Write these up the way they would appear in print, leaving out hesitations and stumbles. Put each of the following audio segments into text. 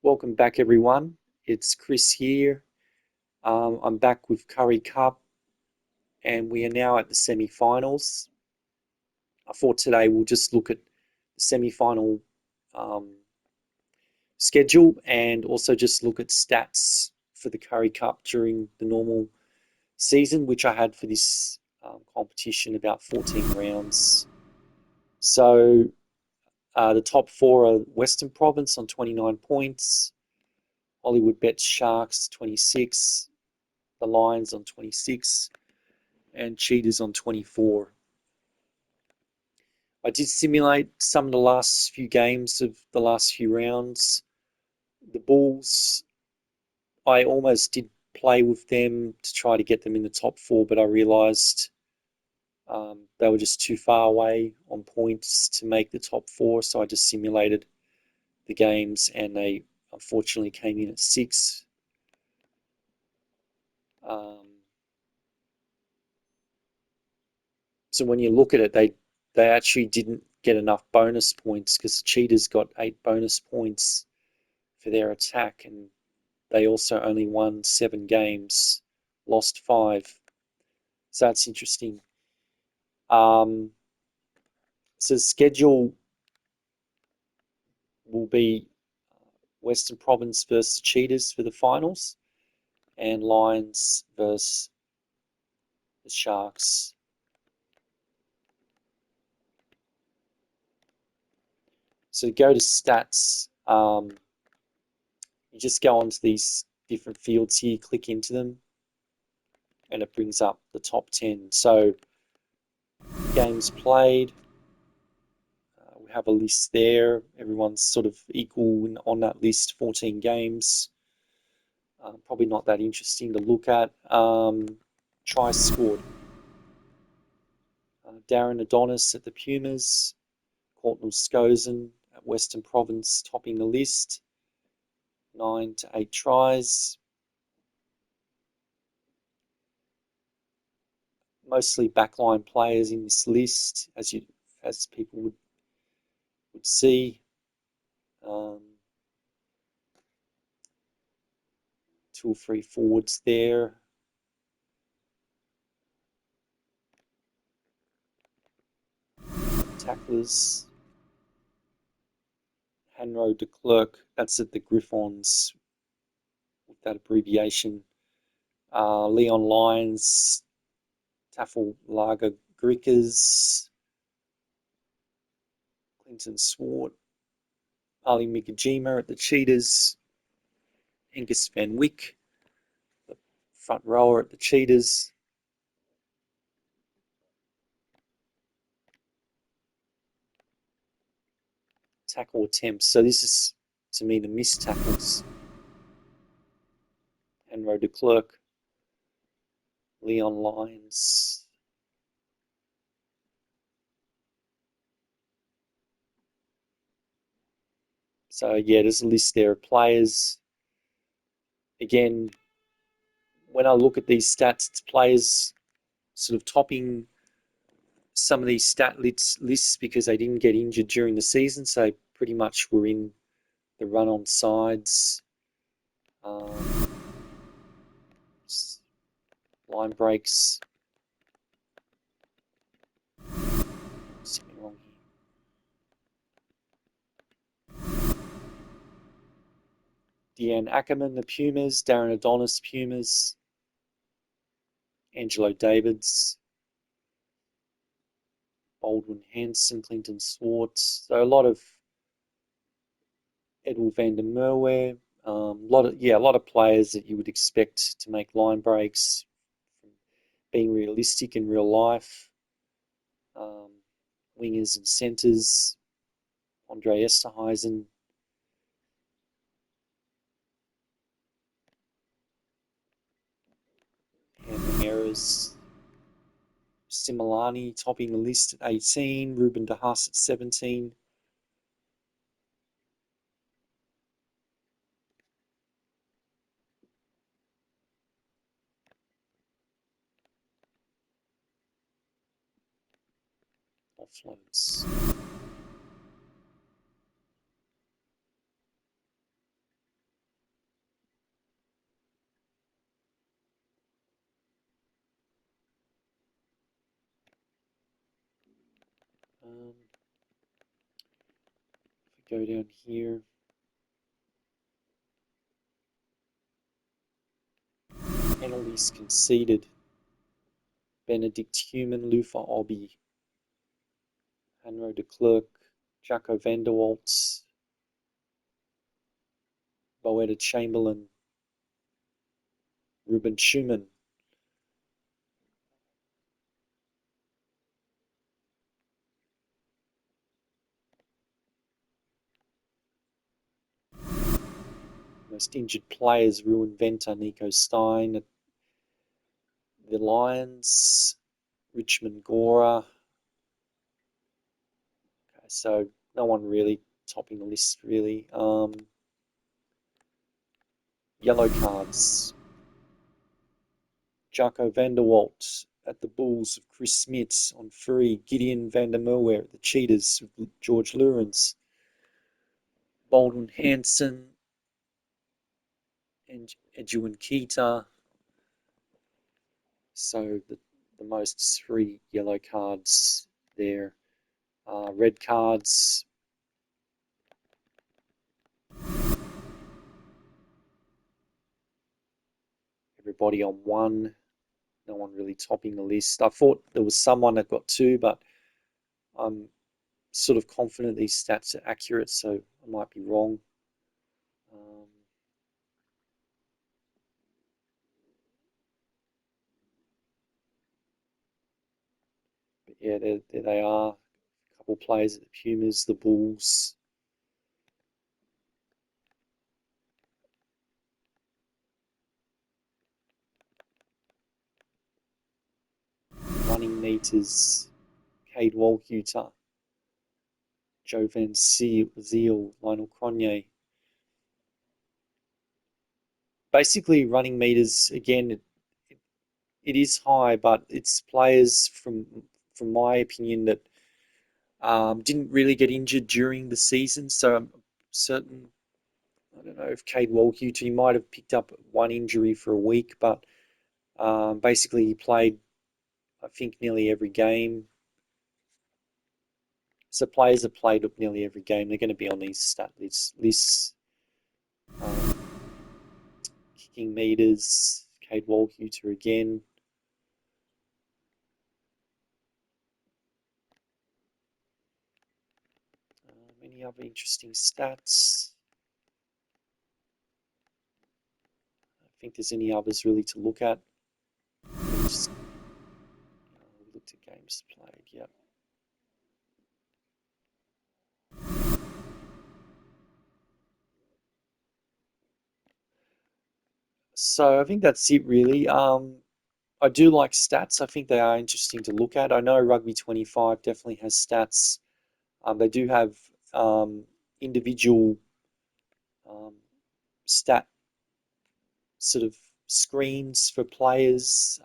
Welcome back, everyone. It's Chris here. I'm back with Currie Cup, and we are now at the semi-finals. I thought today we'll just look at the semi-final um, schedule and also just look at stats for the Currie Cup during the normal season, which I had for this competition, about 14 rounds. So the top four are Western Province on 29 points, Hollywood Bets Sharks 26, the Lions on 26, and Cheetahs on 24. I did simulate some of the last few games of the last few rounds. The Bulls, I almost did play with them to try to get them in the top four, but I realised they were just too far away on points to make the top four, so I just simulated the games, and they unfortunately came in at 6. Um, so when you look at it, they actually didn't get enough bonus points because the Cheetahs got 8 bonus points for their attack, and they also only won 7 games, lost 5. So that's interesting. Um, so the schedule will be Western Province versus Cheetahs for the finals, and Lions versus the Sharks. So to go to stats, you just go onto these different fields here, click into them, and it brings up the top 10. So games played, we have a list there. Everyone's sort of equal on that list, 14 games. Probably not that interesting to look at. Tries scored. Darren Adonis at the Pumas, Courtnall Scozen at Western Province topping the list, 9 to 8 tries. Mostly backline players in this list, as people would see. 2 or 3 forwards there. Tacklers. Hanro de Klerk, that's at the Griffons with that abbreviation. Leon Lyons, Taffel Lager Grickers, Clinton Swart, Ali Mikajima at the Cheetahs, Angus Van Wyck, the front rower at the Cheetahs. Tackle attempts. So this is, to me, the missed tackles. Hanro de Klerk, Leon Lyons. So yeah, there's a list there of players. Again, when I look at these stats, it's players sort of topping some of these stat lists because they didn't get injured during the season, so pretty much were in the run-on sides. Line breaks. Something wrong here. Deanne Ackerman, the Pumas. Darren Adonis, Pumas. Angelo Davids. Baldwin Hanson, Clinton Swartz. So a lot of Edward van der Merwe. A lot of players that you would expect to make line breaks, being realistic in real life. Wingers and centres, Andre Esterhuizen. Handling errors. Similani topping the list at 18, Ruben De Haas at 17. Offloads. If we go down here, penalties conceded. Benedict Human, Lufa Obi, Hanro de Klerk, Jacco Vanderwaltz, Boeta Chamberlain, Ruben Schumann. Most injured players, Ruin Venter, Nico Stein. The Lions, Richmond Gora. Okay, so no one really topping the list, really. Yellow cards. Jacco Vanderwalt at the Bulls of Chris Smith on free. Gideon van der Merwe at the Cheetahs of George Lawrence. Baldwin Hanson and Edwin Keita. So the most 3 yellow cards there. Red cards. Everybody on 1. No one really topping the list. I thought there was someone that got 2, but I'm sort of confident these stats are accurate, so I might be wrong. But yeah, there they are. A couple players at the Pumas, the Bulls. Running meters, Cade Walkuter, Joe Van Ziel, Lionel Cronje. Basically, running meters, again, it is high, but it's players from my opinion that didn't really get injured during the season. So I'm certain, I don't know if Cade Walkuter, he might have picked up one injury for a week, but basically he played, I think, nearly every game. So players have played up nearly every game. They're going to be on these stat lists. Um, Kicking meters, Cade Walkuter again. Any other interesting stats? I don't think there's any others really to look at. Just, we looked at games played, yeah. So I think that's it really. I do like stats. I think they are interesting to look at. I know Rugby 25 definitely has stats. They do have individual um, stat sort of screens for players.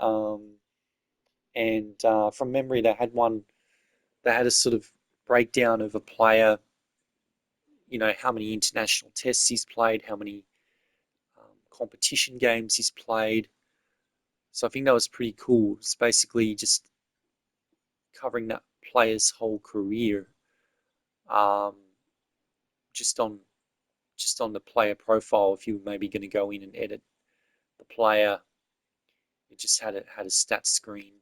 And from memory, they had one. They had a sort of breakdown of a player. You know how many international tests he's played, how many competition games he's played. So I think that was pretty cool. It's basically just covering that player's whole career, um, just on just on the player profile. If you were maybe going to go in and edit the player, it just had a stat screen.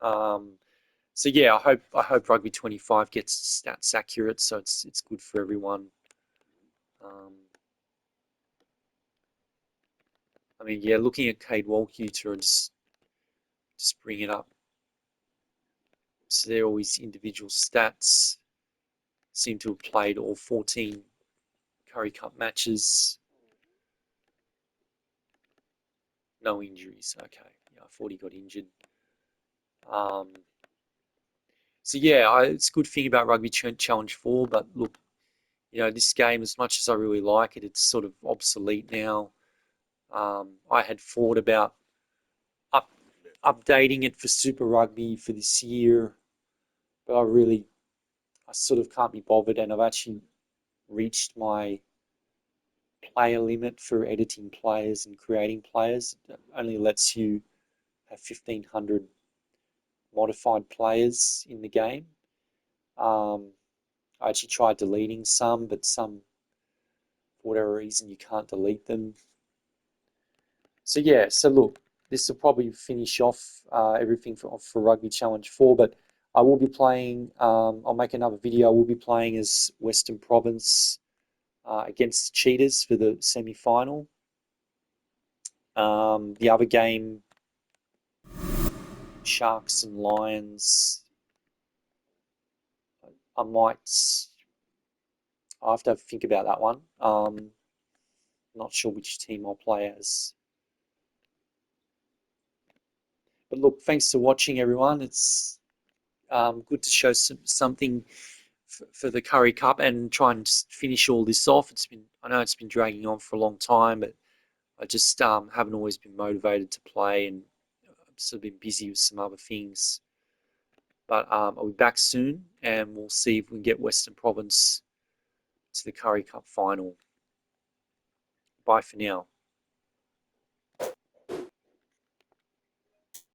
Um, so yeah, I hope Rugby 25 gets stats accurate, so it's good for everyone. Um, I mean, yeah, looking at Cade Walkuter and just bring it up. So they're always individual stats. Seem to have played all 14 Currie Cup matches. No injuries. Okay, yeah, I thought he got injured. Um, so yeah, it's a good thing about Rugby Challenge 4. But look, this game, as much as I really like it, it's sort of obsolete now. I had thought about up, updating it for Super Rugby for this year, but I sort of can't be bothered, and I've actually reached my player limit for editing players and creating players. It only lets you have 1,500 modified players in the game. Um, I actually tried deleting some, but some, for whatever reason, you can't delete them. So yeah, so look, this will probably finish off everything for Rugby Challenge 4, but I will be playing, I'll make another video, I will be playing as Western Province against the Cheetahs for the semi-final. The other game, Sharks and Lions, I have to think about that one. Not sure which team I'll play as. But look, thanks for watching, everyone. It's good to show something for the Currie Cup and try and just finish all this off. I know it's been dragging on for a long time, but I just haven't always been motivated to play, and I've sort of been busy with some other things. But I'll be back soon, and we'll see if we can get Western Province to the Currie Cup final. Bye for now.